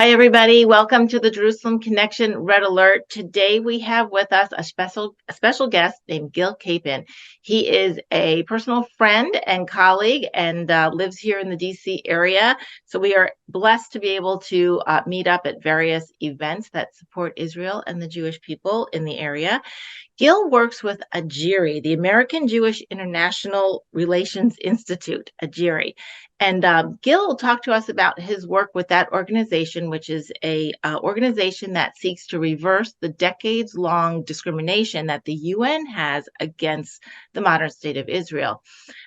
Hi, everybody. Welcome to the Jerusalem Connection Red Alert. Today we have with us a special guest named Gil Kapen. He is a personal friend and colleague and lives here in the DC area. So we are blessed to be able to meet up at various events that support Israel and the Jewish people in the area. Gil works with AJIRI, the American Jewish International Relations Institute, AJIRI. And Gil will talk to us about his work with that organization, which is a organization that seeks to reverse the decades-long discrimination that the UN has against the modern state of Israel.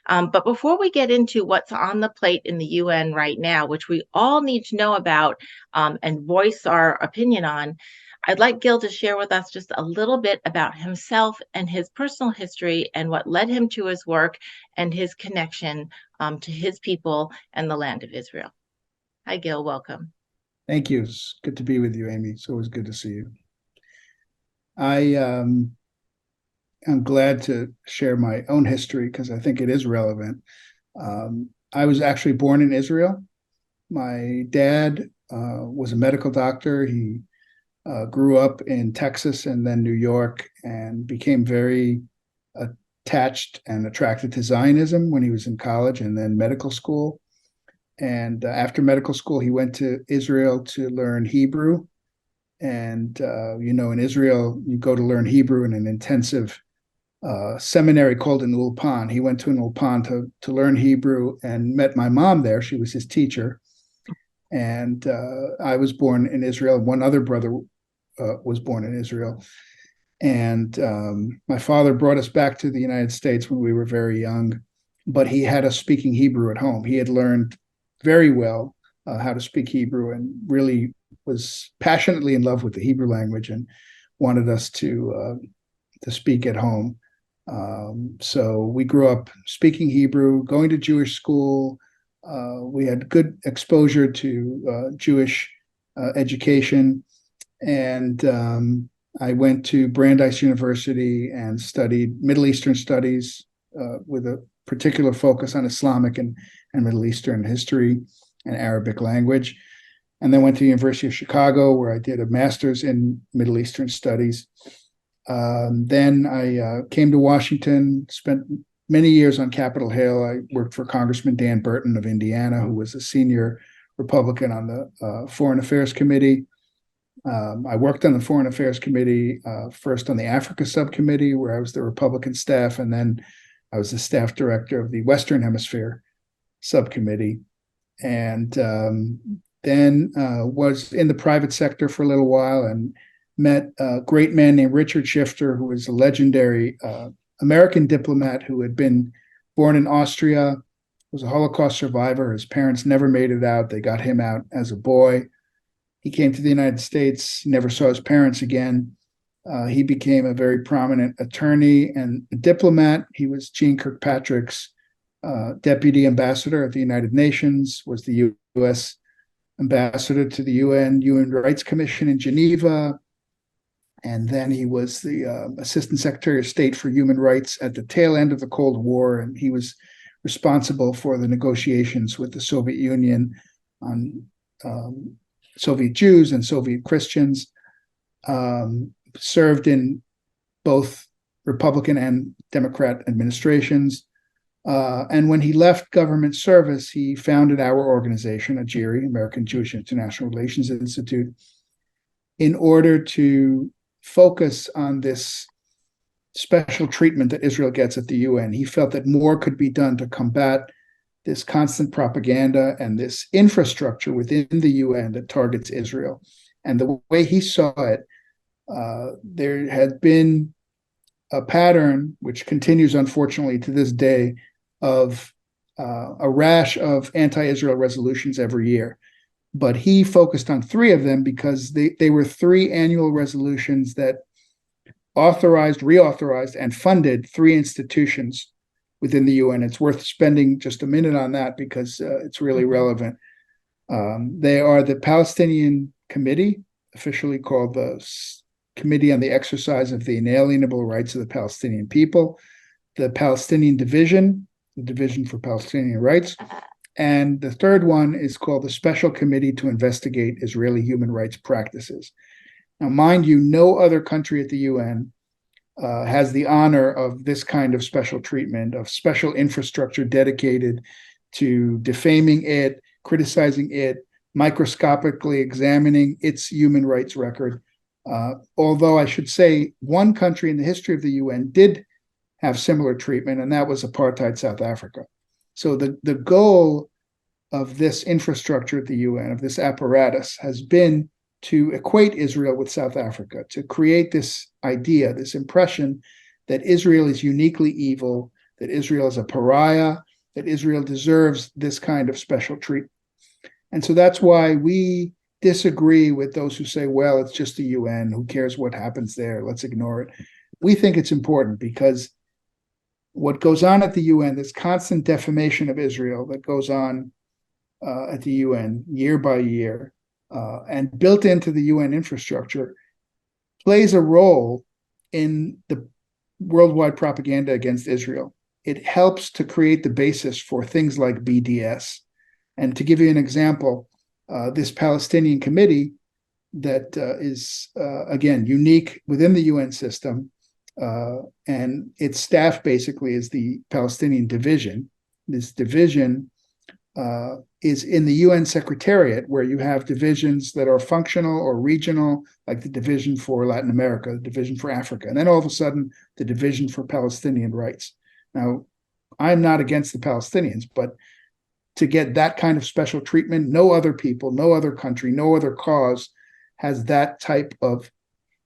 But before we get into what's on the plate in the UN right now, which we all need to know about and voice our opinion on, I'd like Gil to share with us just a little bit about himself and his personal history and what led him to his work and his connection to his people and the land of Israel. Hi, Gil. Welcome. Thank you. It's good to be with you, Amy. It's always good to see you. I'm glad to share my own history because I think it is relevant. I was actually born in Israel. My dad was a medical doctor. He grew up in Texas and then New York and became very attached and attracted to Zionism when he was in college and then medical school. And after medical school, he went to Israel to learn Hebrew. And, in Israel, you go to learn Hebrew in an intensive seminary called an ulpan. He went to an ulpan to learn Hebrew and met my mom there. She was his teacher. And I was born in Israel. One other brother was born in Israel. And my father brought us back to the United States when we were very young, but he had us speaking Hebrew at home. He had learned very well how to speak Hebrew and really was passionately in love with the Hebrew language and wanted us to speak at home. So we grew up speaking Hebrew, going to Jewish school. We had good exposure to Jewish education. And I went to Brandeis University and studied Middle Eastern studies with a particular focus on Islamic and Middle Eastern history and Arabic language. And then went to the University of Chicago, where I did a master's in Middle Eastern studies. Then I came to Washington, spent many years on Capitol Hill. I worked for Congressman Dan Burton of Indiana, who was a senior Republican on the Foreign Affairs Committee. I worked on the Foreign Affairs Committee, first on the Africa Subcommittee, where I was the Republican staff, and then I was the staff director of the Western Hemisphere Subcommittee. And then was in the private sector for a little while and met a great man named Richard Shifter, who was a legendary American diplomat who had been born in Austria, was a Holocaust survivor. His parents never made it out. They got him out as a boy. He came to the United States, never saw his parents again. He became a very prominent attorney and a diplomat. He was Jeane Kirkpatrick's deputy ambassador at the United Nations, was the U.S. ambassador to the UN Human Rights Commission in Geneva. And then he was the Assistant Secretary of State for Human Rights at the tail end of the Cold War. And he was responsible for the negotiations with the Soviet Union on Soviet Jews and Soviet Christians, served in both Republican and Democrat administrations. And when he left government service, he founded our organization, AJIRI, American Jewish International Relations Institute, in order to focus on this special treatment that Israel gets at the UN. He felt that more could be done to combat this constant propaganda and this infrastructure within the UN that targets Israel. And the way he saw it, there had been a pattern, which continues unfortunately to this day, of a rash of anti-Israel resolutions every year. But he focused on three of them because they were three annual resolutions that authorized, reauthorized, and funded three institutions within the UN. It's worth spending just a minute on that because it's really relevant. They are the Palestinian Committee, officially called the Committee on the Exercise of the Inalienable Rights of the Palestinian People, the Palestinian Division, the Division for Palestinian Rights, And the third one is called the Special Committee to Investigate Israeli Human Rights Practices. Now, mind you, no other country at the UN has the honor of this kind of special treatment, of special infrastructure dedicated to defaming it, criticizing it, microscopically examining its human rights record. Although I should say one country in the history of the UN did have similar treatment, and that was apartheid South Africa. So the goal of this infrastructure at the UN, of this apparatus, has been to equate Israel with South Africa, to create this idea, this impression that Israel is uniquely evil, that Israel is a pariah, that Israel deserves this kind of special treatment. And so that's why we disagree with those who say, well, it's just the UN, who cares what happens there, let's ignore it. We think it's important because what goes on at the UN, this constant defamation of Israel that goes on at the UN year by year, and built into the UN infrastructure, plays a role in the worldwide propaganda against Israel. It helps to create the basis for things like BDS. And to give you an example, this Palestinian committee that is, again, unique within the UN system, and its staff basically is the Palestinian division. This division is in the UN Secretariat, where you have divisions that are functional or regional, like the Division for Latin America, the Division for Africa, and then all of a sudden, the Division for Palestinian Rights. Now, I'm not against the Palestinians, but to get that kind of special treatment, no other people, no other country, no other cause has that type of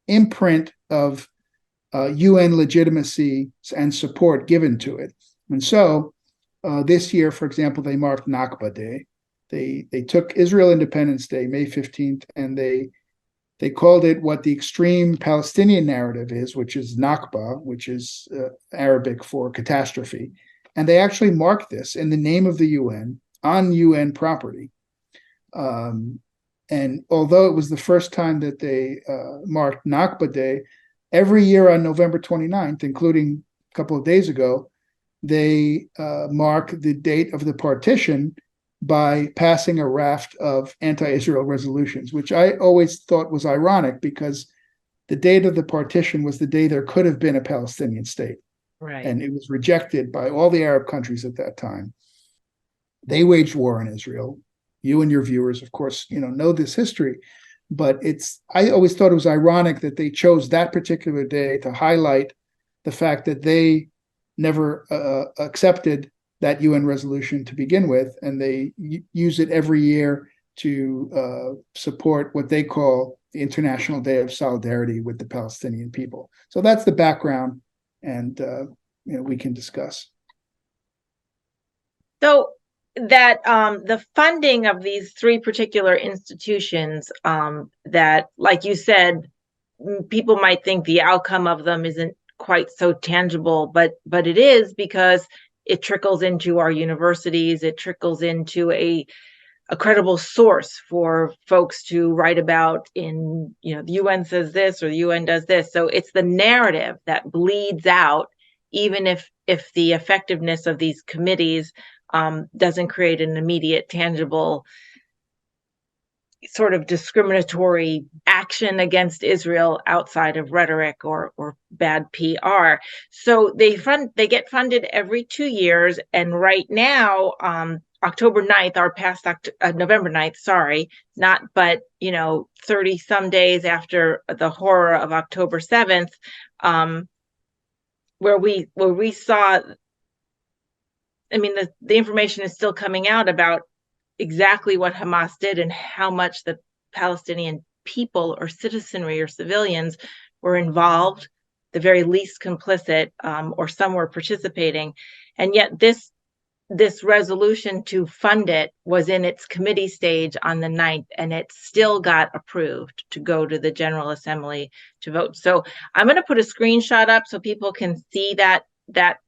imprint of UN legitimacy and support given to it. And so, this year, for example, they marked Nakba Day. They took Israel Independence Day, May 15th, and they called it what the extreme Palestinian narrative is, which is Nakba, which is Arabic for catastrophe. And they actually marked this in the name of the UN on UN property. And although it was the first time that they marked Nakba Day, every year on November 29th, including a couple of days ago, they mark the date of the partition by passing a raft of anti-Israel resolutions, which I always thought was ironic because the date of the partition was the day there could have been a Palestinian state. Right. And it was rejected by all the Arab countries at that time. They waged war on Israel. You and your viewers, of course, know this history, but I always thought it was ironic that they chose that particular day to highlight the fact that they never accepted that UN resolution to begin with, and they use it every year to support what they call the International Day of Solidarity with the Palestinian people. So that's the background, and we can discuss. So that the funding of these three particular institutions that, like you said, people might think the outcome of them isn't quite so tangible, but it is, because it trickles into our universities. It trickles into a credible source for folks to write about in, the UN says this or the UN does this. So it's the narrative that bleeds out, even if the effectiveness of these committees doesn't create an immediate, tangible sort of discriminatory action against Israel outside of rhetoric or bad PR. So they get funded every 2 years. And right now, October 9th, November 9th, sorry, 30 some days after the horror of October 7th, where we saw, the information is still coming out about exactly what Hamas did and how much the Palestinian people or citizenry or civilians were involved, the very least complicit, or some were participating. And yet this resolution to fund it was in its committee stage on the 9th, and it still got approved to go to the General Assembly to vote. So I'm going to put a screenshot up so people can see that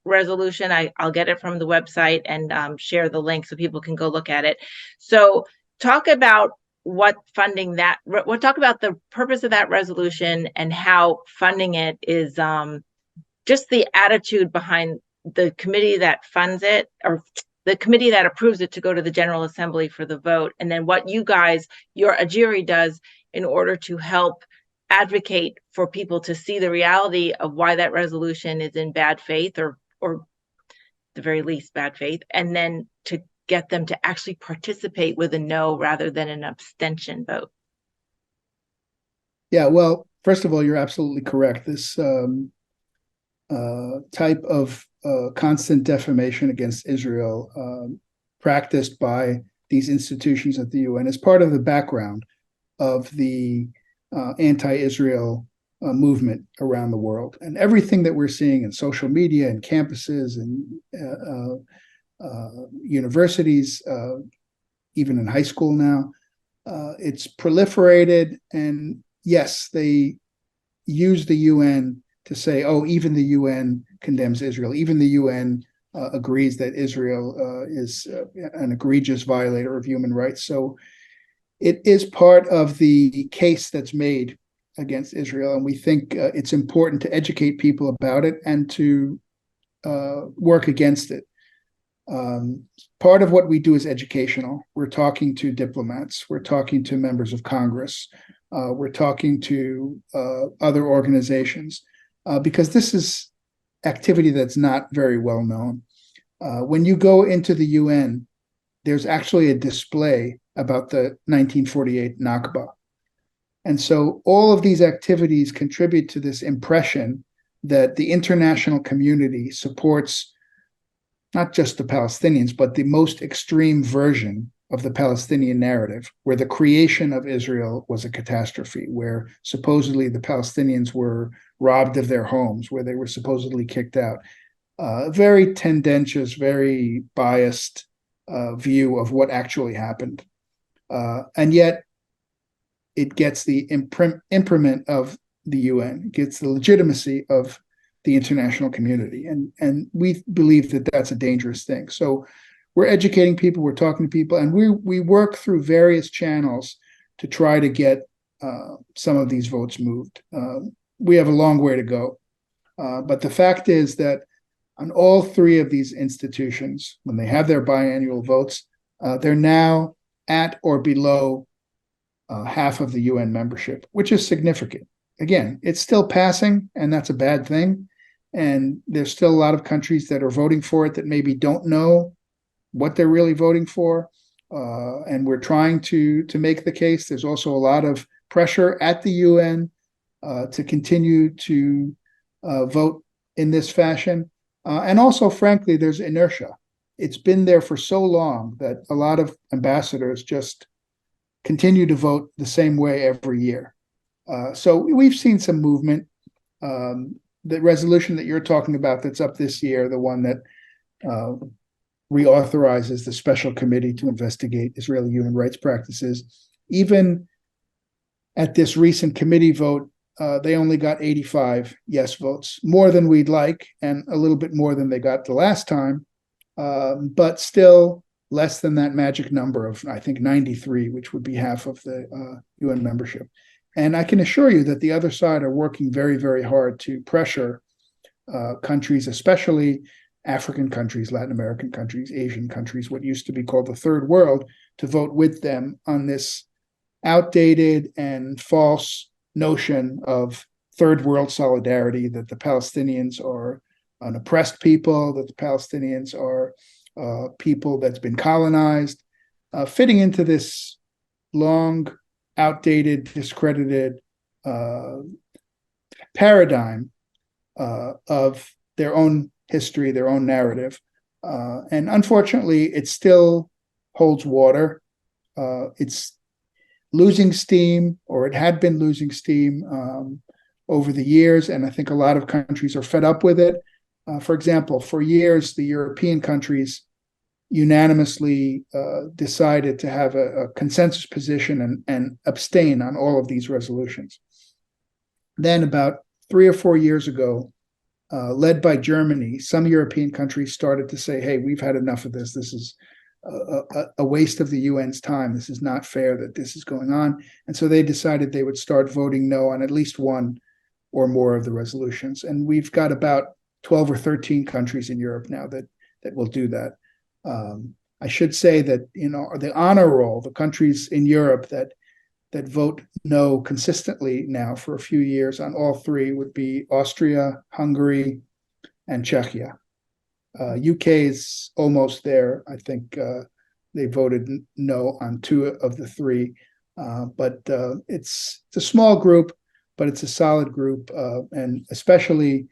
resolution. I'll get it from the website and share the link so people can go look at it. So talk about talk about the purpose of that resolution and how funding it is just the attitude behind the committee that funds it, or the committee that approves it to go to the General Assembly for the vote, and then what you guys, your AJIRI does in order to help advocate for people to see the reality of why that resolution is in bad faith, or the very least bad faith, and then to get them to actually participate with a no rather than an abstention vote. Yeah, well, first of all, you're absolutely correct. This type of constant defamation against Israel practiced by these institutions at the UN is part of the background of the anti-Israel movement around the world. And everything that we're seeing in social media and campuses and universities, even in high school now, it's proliferated. And yes, they use the UN to say, oh, even the UN condemns Israel. Even the UN agrees that Israel is an egregious violator of human rights. So it is part of the case that's made against Israel. And we think it's important to educate people about it and to work against it. Part of what we do is educational. We're talking to diplomats. We're talking to members of Congress. We're talking to other organizations because this is activity that's not very well known. When you go into the UN, there's actually a display about the 1948 Nakba. And so all of these activities contribute to this impression that the international community supports not just the Palestinians, but the most extreme version of the Palestinian narrative, where the creation of Israel was a catastrophe, where supposedly the Palestinians were robbed of their homes, where they were supposedly kicked out. Very tendentious, very biased view of what actually happened. And yet it gets the imprint of the UN, gets the legitimacy of the international community. And we believe that that's a dangerous thing. So we're educating people, we're talking to people, and we work through various channels to try to get some of these votes moved. We have a long way to go. But the fact is that on all three of these institutions, when they have their biannual votes, they're now at or below half of the UN membership, which is significant. Again, it's still passing, and that's a bad thing. And there's still a lot of countries that are voting for it that maybe don't know what they're really voting for. And we're trying to make the case. There's also a lot of pressure at the UN to continue to vote in this fashion. And also, frankly, there's inertia. It's been there for so long that a lot of ambassadors just continue to vote the same way every year. So we've seen some movement. The resolution that you're talking about that's up this year, the one that reauthorizes the special committee to investigate Israeli human rights practices, even at this recent committee vote, they only got 85 yes votes, more than we'd like, and a little bit more than they got the last time, but still less than that magic number of, I think, 93, which would be half of the UN membership. And I can assure you that the other side are working very, very hard to pressure countries, especially African countries, Latin American countries, Asian countries, what used to be called the third world, to vote with them on this outdated and false notion of third world solidarity, that the Palestinians are an oppressed people, that the Palestinians are people that's been colonized, fitting into this long, outdated, discredited paradigm of their own history, their own narrative. And unfortunately, it still holds water. It's losing steam, or it had been losing steam over the years. And I think a lot of countries are fed up with it. For example, for years, the European countries unanimously decided to have a consensus position and abstain on all of these resolutions. Then about 3 or 4 years ago, led by Germany, some European countries started to say, hey, we've had enough of this. This is a waste of the UN's time. This is not fair that this is going on. And so they decided they would start voting no on at least one or more of the resolutions. And we've got about 12 or 13 countries in Europe now that will do that. I should say that the honor roll, the countries in Europe that vote no consistently now for a few years on all three would be Austria, Hungary, and Czechia. UK is almost there. I think they voted no on two of the three, but it's a small group, but it's a solid group, and especially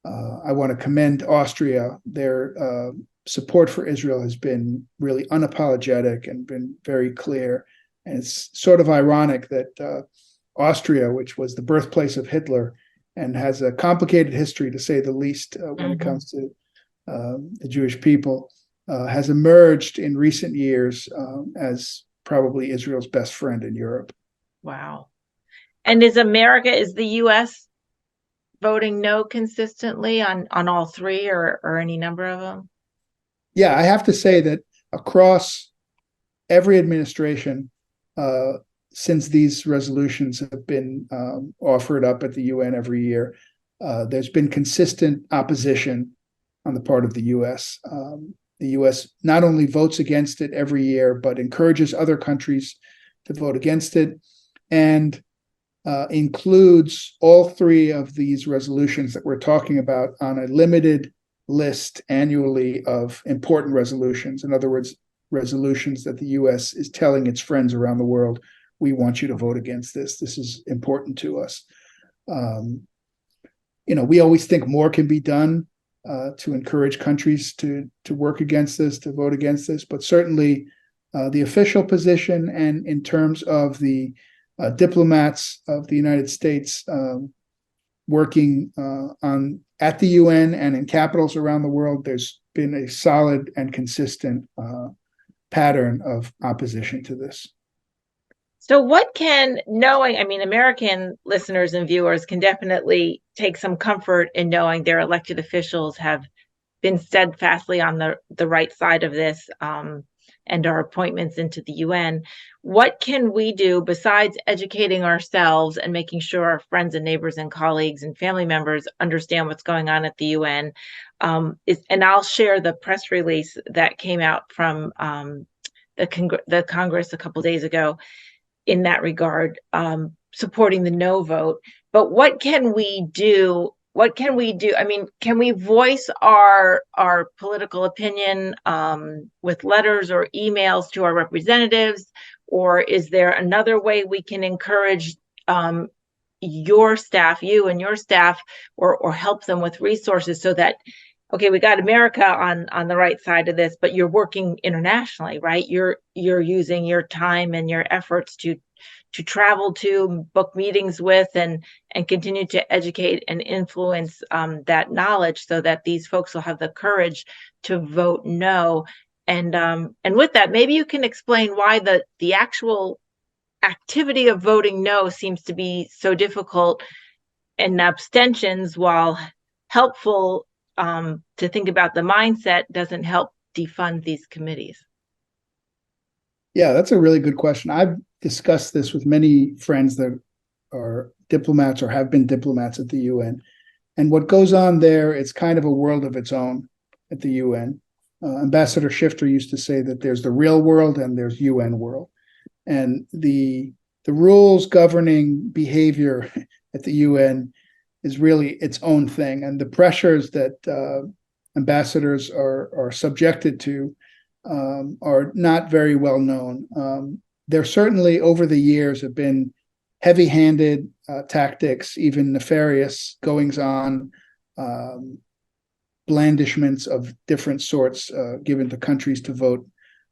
I want to commend Austria. Their support for Israel has been really unapologetic and been very clear. And it's sort of ironic that Austria, which was the birthplace of Hitler and has a complicated history, to say the least, when it comes to the Jewish people, has emerged in recent years as probably Israel's best friend in Europe. Wow. And is the U.S. voting no consistently on all three or any number of them? Yeah, I have to say that across every administration, since these resolutions have been offered up at the UN every year, there's been consistent opposition on the part of the U.S. The U.S. not only votes against it every year, but encourages other countries to vote against it, and includes all three of these resolutions that we're talking about on a limited list annually of important resolutions. In other words, resolutions that the U.S. is telling its friends around the world, we want you to vote against this. This is important to us. We always think more can be done to encourage countries to work against this, to vote against this, but certainly the official position and in terms of the diplomats of the United States working at the UN and in capitals around the world, there's been a solid and consistent pattern of opposition to this. So American listeners and viewers can definitely take some comfort in knowing their elected officials have been steadfastly on the right side of this, and our appointments into the UN. What can we do besides educating ourselves and making sure our friends and neighbors and colleagues and family members understand what's going on at the UN? And I'll share the press release that came out from the Congress a couple days ago in that regard, supporting the no vote. But what can we do? Can we voice our political opinion with letters or emails to our representatives? Or is there another way we can encourage your staff, you and your staff, or help them with resources so that, okay, we got America on the right side of this, but you're working internationally, right? You're using your time and your efforts to travel to, book meetings with, and continue to educate and influence that knowledge so that these folks will have the courage to vote no. And with that, maybe you can explain why the actual activity of voting no seems to be so difficult, and abstentions, while helpful to think about the mindset, doesn't help defund these committees. Yeah, that's a really good question. I've discussed this with many friends that are diplomats or have been diplomats at the UN. And what goes on there, it's kind of a world of its own at the UN. Ambassador Shifter used to say that there's the real world and there's UN world. And the rules governing behavior at the UN is really its own thing. And the pressures that ambassadors are subjected to are not very well known. There certainly over the years have been heavy-handed tactics, even nefarious goings on, blandishments of different sorts given to countries to vote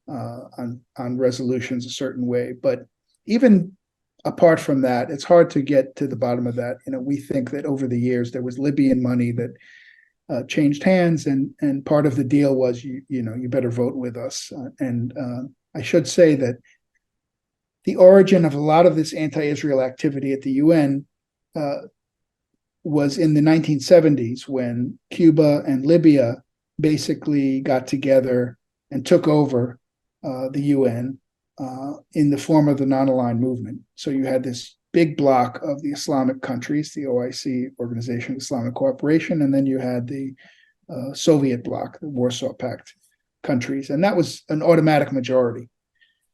on resolutions a certain way. But even apart from that, it's hard to get to the bottom of that. We think that over the years there was Libyan money that changed hands, and part of the deal was you better vote with us. And I should say that the origin of a lot of this anti-Israel activity at the UN was in the 1970s, when Cuba and Libya basically got together and took over the UN in the form of the non-aligned movement. So you had this big block of the Islamic countries, the OIC, Organization of Islamic Cooperation, and then you had the Soviet bloc, the Warsaw Pact countries, and that was an automatic majority.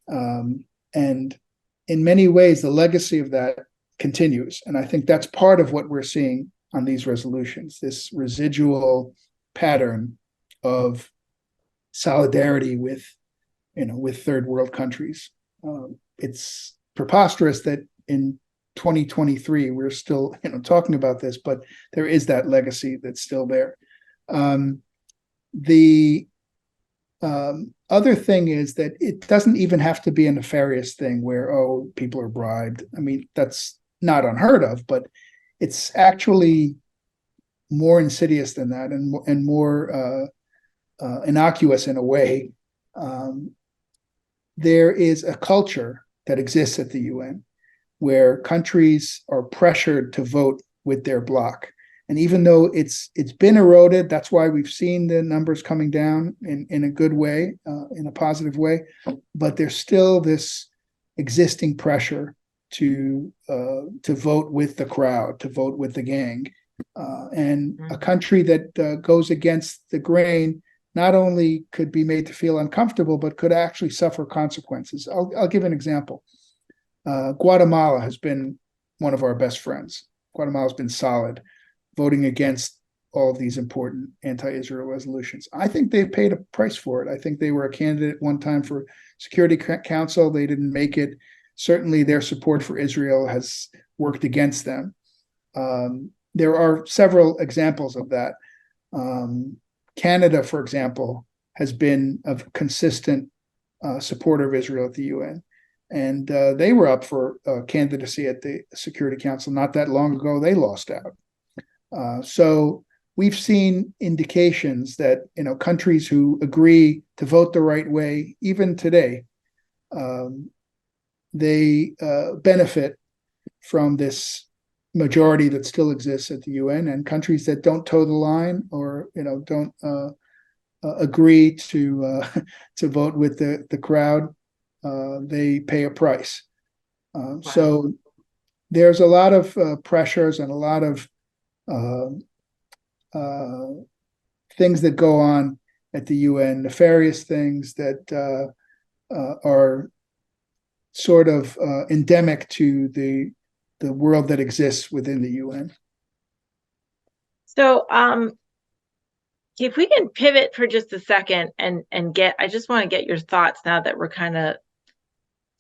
And in many ways, the legacy of that continues. And I think that's part of what we're seeing on these resolutions, this residual pattern of solidarity with third world countries. It's preposterous that in 2023 we're still talking about this, but there is that legacy that's still there. The other thing is that it doesn't even have to be a nefarious thing where, oh, people are bribed. I mean, that's not unheard of, but it's actually more insidious than that, and more innocuous in a way. There is a culture that exists at the UN where countries are pressured to vote with their bloc. And even though it's been eroded, that's why we've seen the numbers coming down in a good way, in a positive way. But there's still this existing pressure to vote with the crowd, to vote with the gang. And a country that goes against the grain not only could be made to feel uncomfortable, but could actually suffer consequences. I'll give an example. Guatemala has been one of our best friends. Guatemala's been solid, voting against all of these important anti-Israel resolutions. I think they've paid a price for it. I think they were a candidate one time for Security Council. They didn't make it. Certainly their support for Israel has worked against them. There are several examples of that. Canada, for example, has been a consistent supporter of Israel at the UN. And they were up for candidacy at the Security Council not that long ago. They lost out. So we've seen indications that countries who agree to vote the right way, even today, they benefit from this majority that still exists at the UN, and countries that don't toe the line or don't agree to vote with the crowd, they pay a price. Wow. So there's a lot of pressures and a lot of things that go on at the UN, nefarious things that are sort of endemic to the world that exists within the UN. So if we can pivot for just a second and I just want to get your thoughts now that we're kind of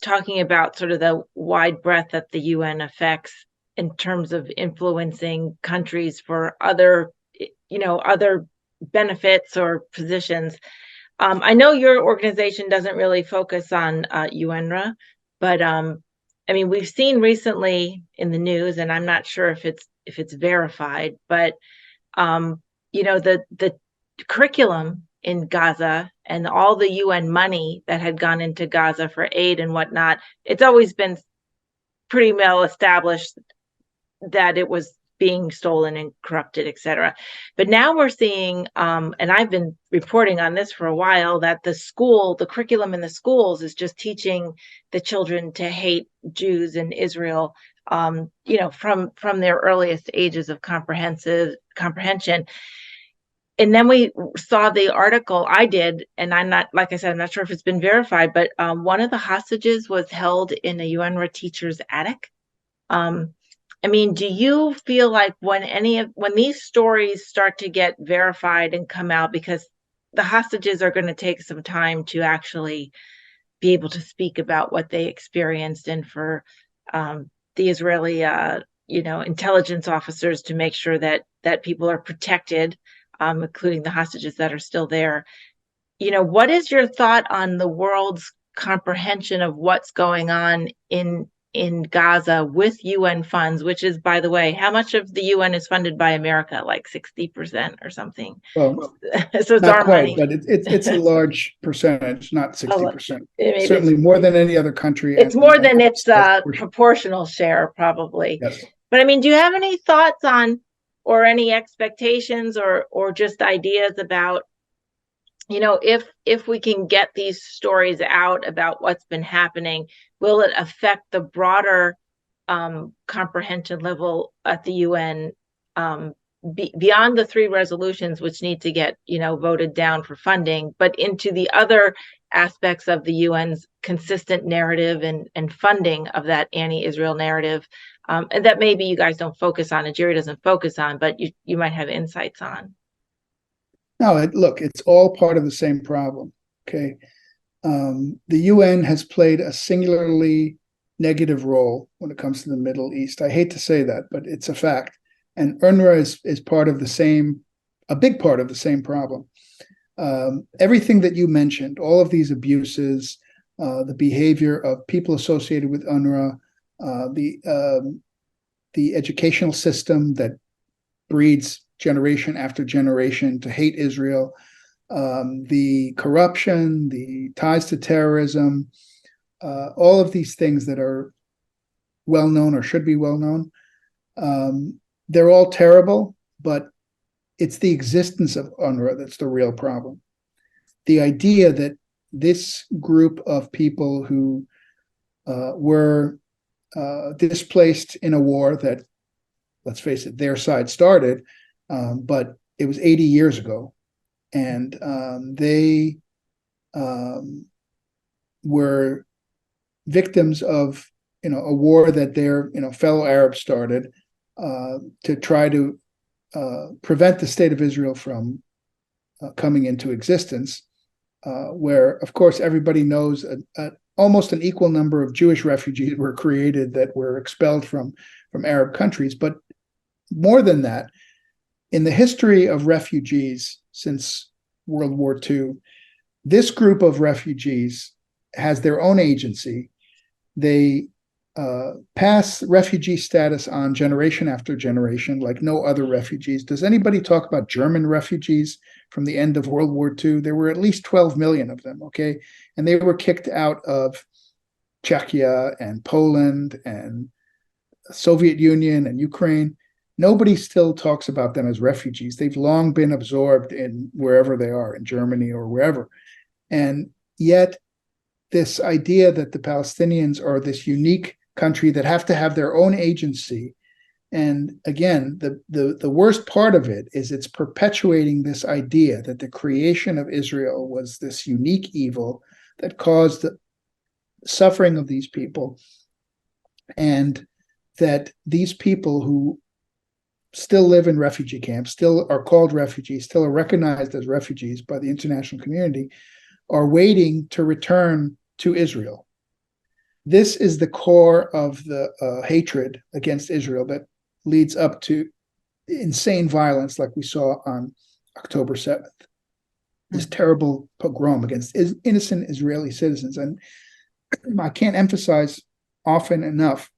talking about sort of the wide breadth that the UN affects in terms of influencing countries for other benefits or positions. I know your organization doesn't really focus on UNRWA, but we've seen recently in the news, and I'm not sure if it's verified, but the curriculum in Gaza and all the UN money that had gone into Gaza for aid and whatnot, it's always been pretty well established that it was being stolen and corrupted, et cetera. But now we're seeing, and I've been reporting on this for a while, that the curriculum in the schools is just teaching the children to hate Jews and Israel, from their earliest ages of comprehension. And then we saw the article I did, and I'm not sure if it's been verified, but one of the hostages was held in a UNRWA teacher's attic. Do you feel like when these stories start to get verified and come out, because the hostages are going to take some time to actually be able to speak about what they experienced, and for the Israeli, intelligence officers to make sure that people are protected, including the hostages that are still there. What is your thought on the world's comprehension of what's going on in Gaza with UN funds, which is, by the way, how much of the UN is funded by America? Like 60% or something. Well, so it's not our quite, money. but it's a large percentage, not 60%. Maybe certainly more than any other country. It's more than its proportional share, probably. Yes. But do you have any thoughts on, or any expectations, or just ideas about, if we can get these stories out about what's been happening, will it affect the broader comprehension level at the UN, beyond the three resolutions, which need to get, voted down for funding, but into the other aspects of the UN's consistent narrative and funding of that anti-Israel narrative, and that maybe you guys don't focus on, AJIRI doesn't focus on, but you might have insights on. No, look, it's all part of the same problem. Okay. The UN has played a singularly negative role when it comes to the Middle East. I hate to say that, but it's a fact. And UNRWA is part of a big part of the same problem. Everything that you mentioned, all of these abuses, the behavior of people associated with UNRWA, the educational system that breeds generation after generation to hate Israel, the corruption, the ties to terrorism, all of these things that are well known or should be well known. They're all terrible, but it's the existence of UNRWA that's the real problem. The idea that this group of people who were displaced in a war that, let's face it, their side started, but it was 80 years ago. And they were victims of, a war that their, fellow Arabs started to try to prevent the state of Israel from coming into existence, where, of course, everybody knows almost an equal number of Jewish refugees were created that were expelled from Arab countries. But more than that, in the history of refugees since World War II, this group of refugees has their own agency. They pass refugee status on generation after generation like no other refugees. Does anybody talk about German refugees from the end of World War II? There were at least 12 million of them, okay? And they were kicked out of Czechia and Poland and Soviet Union and Ukraine. Nobody still talks about them as refugees. They've long been absorbed in wherever they are, in Germany or wherever. And yet, this idea that the Palestinians are this unique country that have to have their own agency. And again, the worst part of it is it's perpetuating this idea that the creation of Israel was this unique evil that caused the suffering of these people, and that these people who still live in refugee camps, still are called refugees, still are recognized as refugees by the international community, are waiting to return to Israel. This is the core of the hatred against Israel that leads up to insane violence like we saw on October 7th. This terrible pogrom against innocent Israeli citizens. And I can't emphasize often enough,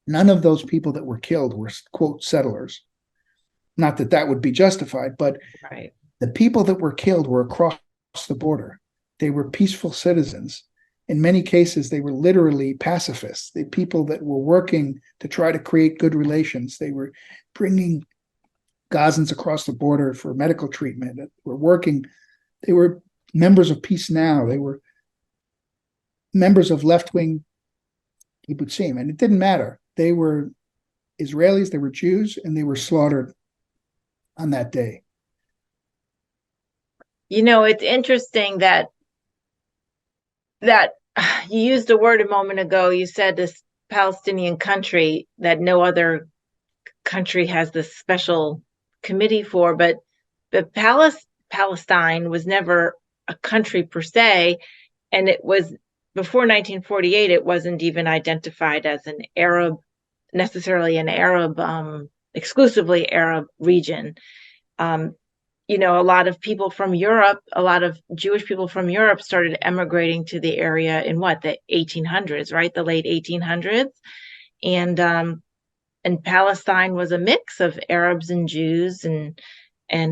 none of those people that were killed were, quote, settlers. Not that that would be justified, but right. The people that were killed were across the border. They were peaceful citizens. In many cases, they were literally pacifists. The people that were working to try to create good relations. They were bringing Gazans across the border for medical treatment. They were members of Peace Now. They were members of left-wing kibbutzim, and it didn't matter. They were Israelis, they were Jews, and they were slaughtered on that day. It's interesting that you used a word a moment ago. You said this Palestinian country that no other country has this special committee for, but Palestine was never a country per se, and it was before 1948. It wasn't even identified as an Arab, necessarily an Arab, exclusively Arab region. A lot of people from Europe, a lot of Jewish people from Europe started emigrating to the area in the 1800s, right? The late 1800s. And Palestine was a mix of Arabs and Jews, and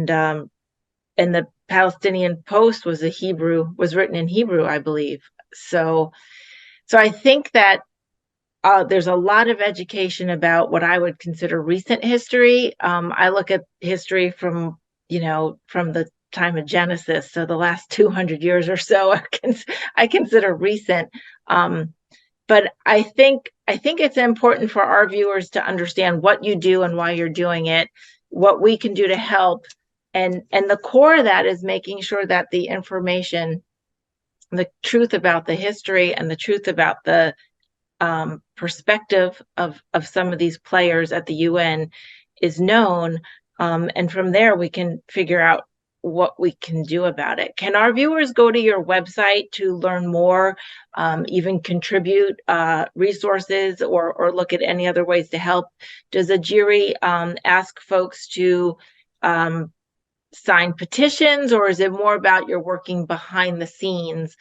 the Palestinian Post was written in Hebrew, I believe. So I think that there's a lot of education about what I would consider recent history. I look at history from the time of Genesis, so the last 200 years or so, I consider recent. But I think it's important for our viewers to understand what you do and why you're doing it, what we can do to help. And the core of that is making sure that the information, the truth about the history and the truth about the perspective of some of these players at the UN is known. And from there, we can figure out what we can do about it. Can our viewers go to your website to learn more, even contribute resources, or look at any other ways to help? Does AJIRI ask folks to sign petitions, or is it more about your working behind the scenes,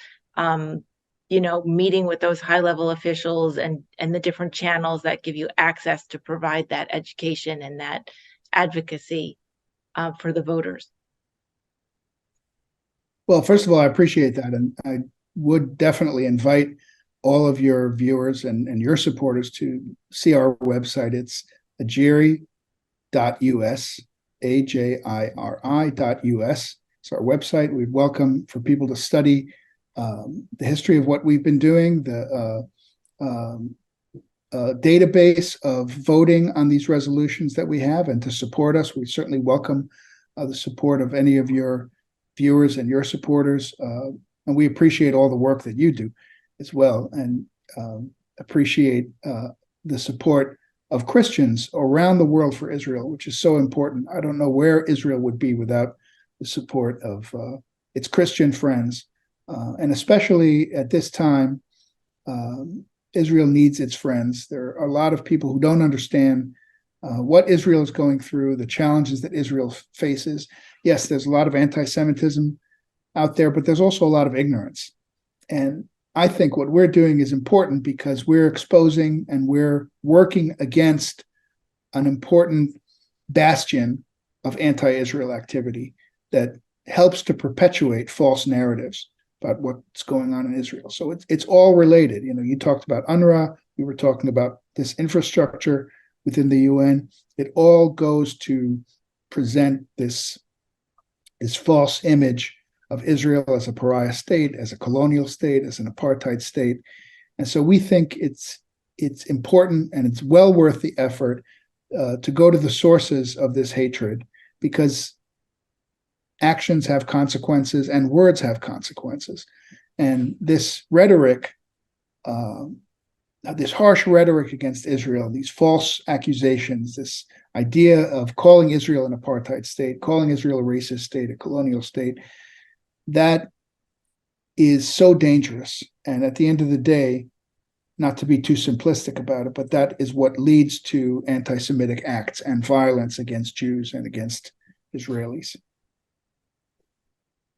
meeting with those high-level officials and the different channels that give you access to provide that education and that advocacy for the voters? Well, first of all, I appreciate that. And I would definitely invite all of your viewers and your supporters to see our website. It's ajiri.us, AJIRI.us. It's our website. We'd welcome for people to study the history of what we've been doing, the database of voting on these resolutions that we have, and to support us. We certainly welcome the support of any of your viewers and your supporters. And we appreciate all the work that you do as well, and appreciate the support of Christians around the world for Israel, which is so important. I don't know where Israel would be without the support of its Christian friends. And especially at this time, Israel needs its friends. There are a lot of people who don't understand what Israel is going through, the challenges that Israel faces. Yes, there's a lot of anti-Semitism out there, but there's also a lot of ignorance. And I think what we're doing is important because we're exposing and we're working against an important bastion of anti-Israel activity that helps to perpetuate false narratives about what's going on in Israel. So it's all related. You talked about UNRWA, we were talking about this infrastructure within the UN. It all goes to present this false image of Israel as a pariah state, as a colonial state, as an apartheid state. And so we think it's important and it's well worth the effort to go to the sources of this hatred, because actions have consequences and words have consequences. And this rhetoric, this harsh rhetoric against Israel, these false accusations, this idea of calling Israel an apartheid state, calling Israel a racist state, a colonial state, that is so dangerous. And at the end of the day, not to be too simplistic about it, but that is what leads to anti-Semitic acts and violence against Jews and against Israelis.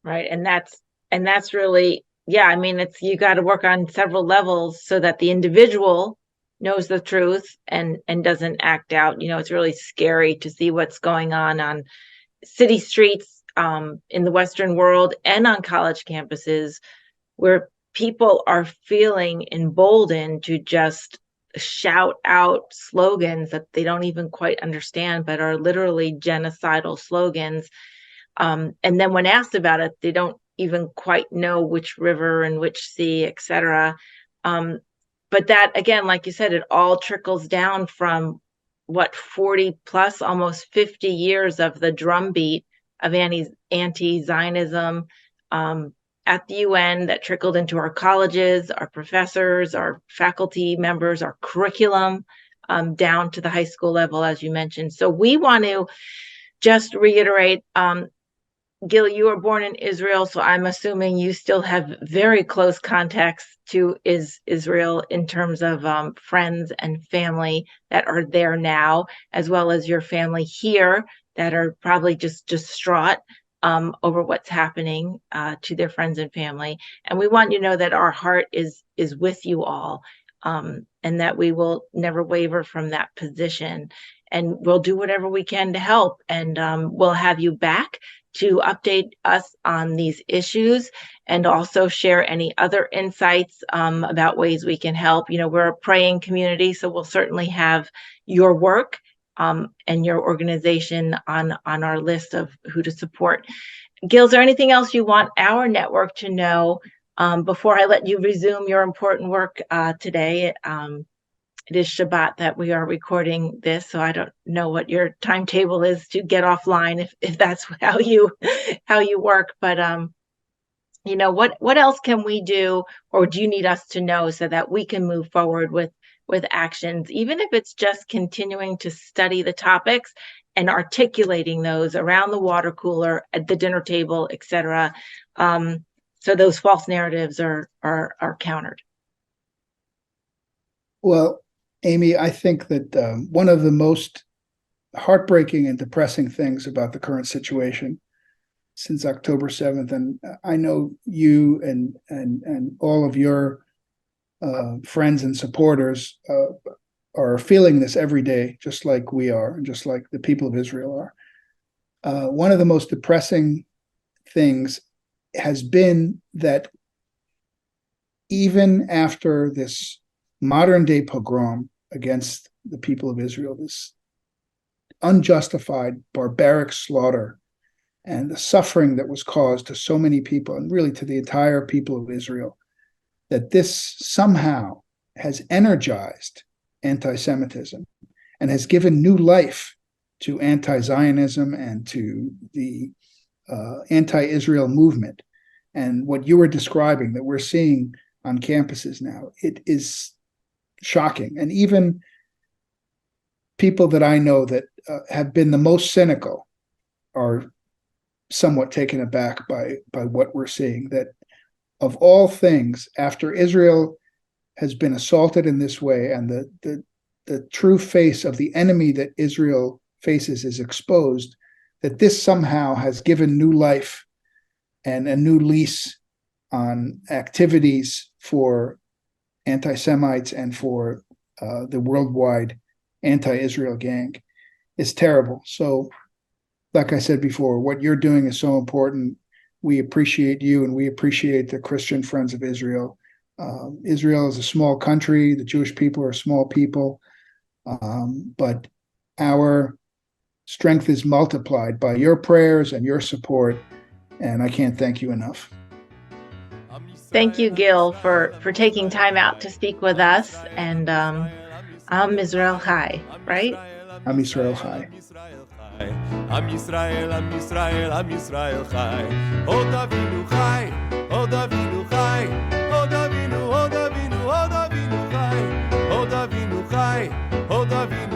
Right. And that's really, yeah, I mean, you got to work on several levels so that the individual knows the truth and doesn't act out. It's really scary to see what's going on city streets in the Western world and on college campuses, where people are feeling emboldened to just shout out slogans that they don't even quite understand, but are literally genocidal slogans. And then when asked about it, they don't even quite know which river and which sea, etc. But that, again, like you said, it all trickles down from 40 plus, almost 50 years of the drumbeat of anti-Zionism at the UN that trickled into our colleges, our professors, our faculty members, our curriculum, down to the high school level, as you mentioned. So we want to just reiterate, Gil, you were born in Israel, so I'm assuming you still have very close contacts to Israel in terms of friends and family that are there now, as well as your family here that are probably just distraught over what's happening to their friends and family. And we want you to know that our heart is with you all, and that we will never waver from that position. And we'll do whatever we can to help. And we'll have you back to update us on these issues and also share any other insights about ways we can help. We're a praying community, so we'll certainly have your work and your organization on our list of who to support. Gil, is there anything else you want our network to know before I let you resume your important work today It is Shabbat that we are recording this, so I don't know what your timetable is to get offline if that's how you work. But what else can we do, or do you need us to know so that we can move forward with actions, even if it's just continuing to study the topics and articulating those around the water cooler, at the dinner table, etc. So those false narratives are countered. Well, Amy, I think that one of the most heartbreaking and depressing things about the current situation since October 7th, and I know you and all of your friends and supporters are feeling this every day, just like we are, and just like the people of Israel are. One of the most depressing things has been that even after this modern day pogrom against the people of Israel, this unjustified, barbaric slaughter and the suffering that was caused to so many people, and really to the entire people of Israel, that this somehow has energized anti-Semitism and has given new life to anti-Zionism and to the anti-Israel movement. And what you were describing that we're seeing on campuses now, it is shocking. And even people that I know that have been the most cynical are somewhat taken aback by what we're seeing, that of all things, after Israel has been assaulted in this way and the true face of the enemy that Israel faces is exposed, that this somehow has given new life and a new lease on activities for anti-Semites and for the worldwide anti-Israel gang is terrible. So, like I said before, what you're doing is so important. We appreciate you, and we appreciate the Christian Friends of Israel. Israel is a small country. The Jewish people are small people. But our strength is multiplied by your prayers and your support, and I can't thank you enough. Thank you, Gil, for taking time out to speak with us. And Am Israel Chai, right? Am Israel Chai. Am Yisrael, Am Yisrael, Am Yisrael Chai. Od Avinu Chai, Od Avinu Chai, Od Avinu, Od Avinu, Od Avinu Chai, Od Avinu Chai, Od Avinu